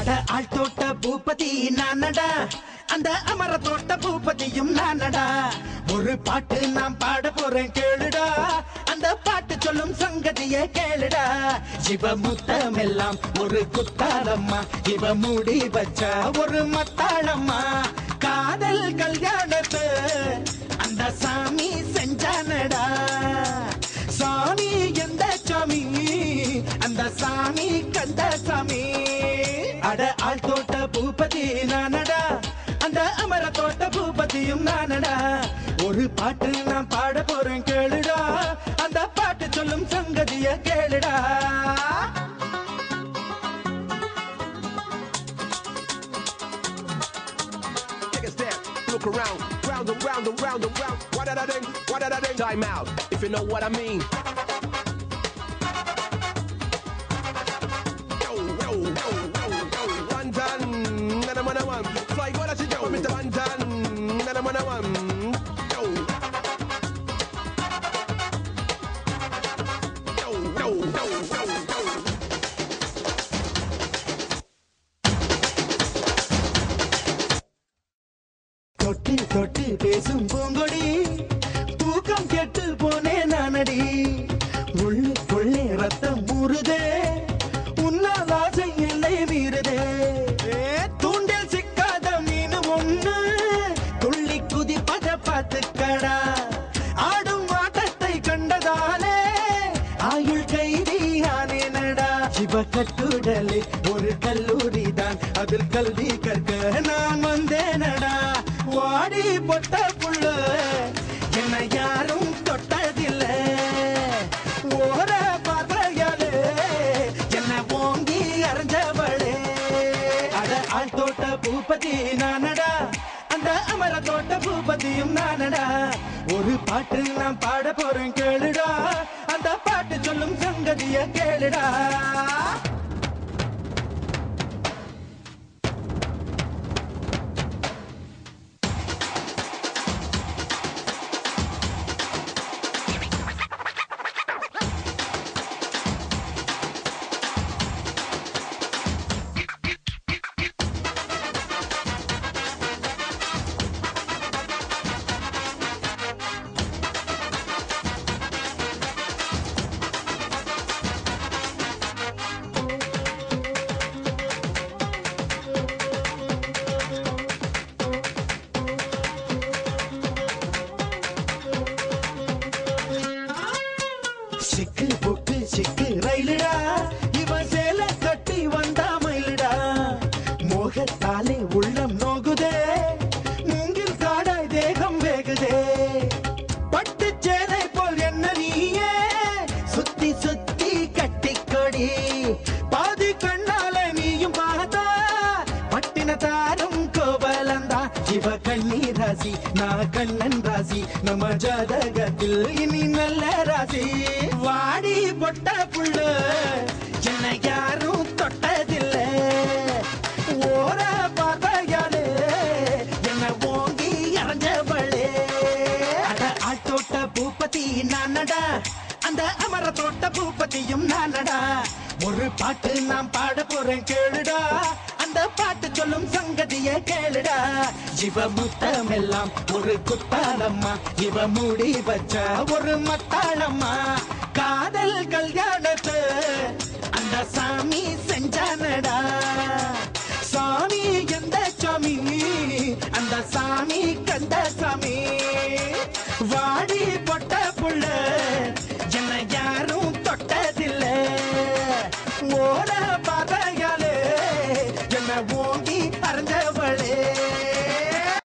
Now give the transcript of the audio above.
அட ஆள் தோட்ட பூபதி நானடா, அந்த அமர தோட்ட பூபதியும் நானடா. ஒரு பாட்டு நான் பாட போறேன் கேளுடா, அந்த பாட்டு சொல்லும் சங்கதியை கேளுடா. இவ முத்தமெல்லாம் ஒரு குத்தாளம்மா, இவ மூடி வச்சா ஒரு மத்தாளம்மா. காதல் கல்யாணத்தை அந்த சாமி செஞ்சானடா. சாமி எந்த சாமி, அந்த சாமி கந்த சாமி. அட ஆள் தோட்ட பூபதி நானடா, அந்த அமர தோட்ட பூபதியும் நானடா. ஒரு பாட்டு நான் பாட போறேன் கேளுடா, அந்த பாட்டு சொல்லும் சங்கதிய கேளுடா. Look around, round and round and round and round. What did I do? What did I do? Time out, if you know what I mean. Yo, yo, yo, yo, yo. One done, and I'm on a one. Fly, what I should do, Mr. One done, and I'm on a one. Yo, yo, yo, yo, yo, yo. தொட்டு தொட்டு பேசும் பூங்கொடி, தூக்கம் கெட்டு போனே நானடி. உள்ளுக்குள்ளே ரத்தம் ஊறுதே, உன்னால் ஆசை எல்லை மீறுதே. தூண்டில் சிக்காத மீன் ஒண்ணு துள்ளி குதிப்பத பார்த்துக்கடா. ஆடும் ஆட்டத்தை கண்டதாலே ஆயுள் கைதியானேனடா. சிவ கட்டுடலே ஒரு கல்லூரி தான், அதில் கல்வி கற்க நான் வந்தேனடா. வாடி பொட்ட புள்ள என்ன யாரும் தொட்டதில்ல. ஓர பார்வையாலே என்ன ஓங்கி அரைஞ்சவளே. அட ஆள் தோட்ட பூபதி நானடா, அந்த அமர தோட்ட பூபதியும் நானடா. ஒரு பாட்டு நான் பாட போறேன் கேளுடா, அந்த பாட்டு சொல்லும் சங்கதிய கேளுடா. சிக்கு புக்கு சிக்கு ரயிலுடா, இவன் சேலை கட்டி வந்தா மயிலுடா. மோகத்தாலே உள்ளம் நோகுதே, மூங்கில் காடாய் தேகம் வேகுதே. பட்டு சேலை போல் என்ன நீயே சுத்தி சுத்தி கட்டிக்கொடி. பாதி கண்ணால நீயும் பார்த்தா பட்டின தாரும் கோவலந்தா. இவ கண்ணீர் ராசி, நான் கண்ணன் ராசி, நம்ம ஜாதகத்தில் இனி நல்ல ராசி. வாடி பொட்ட புள்ள என்ன யாரும் தொட்டதில்ல. ஓர பார்வையாலே என்ன ஓங்கி அரைஞ்சவளே. அட ஆள் தோட்ட பூபதி நானடா, அந்த அமர தோட்ட பூபதியும் நானடா. ஒரு பாட்டு நான் பாட போறேன் கேளுடா, அந்த பாட்டு சொல்லும் சங்கதிய கேளுடா. இவ முத்தமெல்லாம் ஒரு குத்தாளம்மா, இவ மூடி வச்சா ஒரு மத்தாளம்மா. காதல் கல்யாணத்தை அந்த சாமி செஞ்சானடா. சாமி எந்த சாமி, அந்த சாமி கந்த